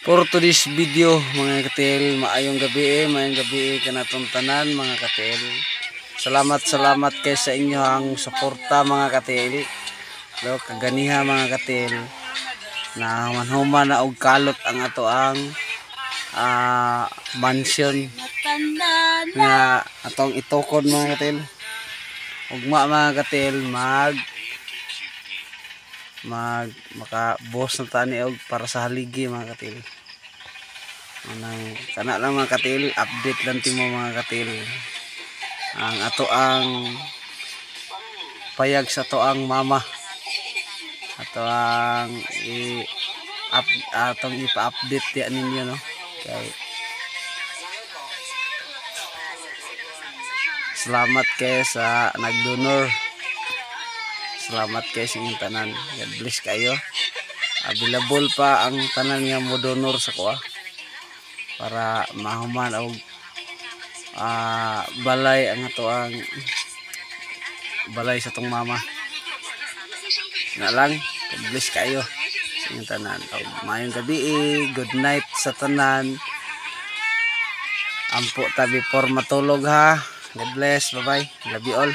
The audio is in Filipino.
For today's video mga katil, maayong gabi kanatong tanan mga katil. Salamat kay sa inyong suporta mga katil. Do kaganiha mga katil na manhuman na og kalot ang ato ang mansion nga atong itukod mga katil. Ugma mga katil maka-boss na tani og para sa haligi mga katil. Kana lang mga katil, update lang timo mga katil. Ang ato ang payag sa ato ang mama. Ato ang atong ipa-update ya ninyo no. Kay salamat kay sa nagdonor. Salamat kay sa inyong tanan. God bless kayo. Available pa ang tanan nga mo donor sa kuha para mahuman og balay ang ato ang balay sa tong mama. Na lang, God bless kayo sa inyong tanan. Mayong gabi, good night sa tanan. Ampo ta before matulog ha. God bless, bye bye. Love you all.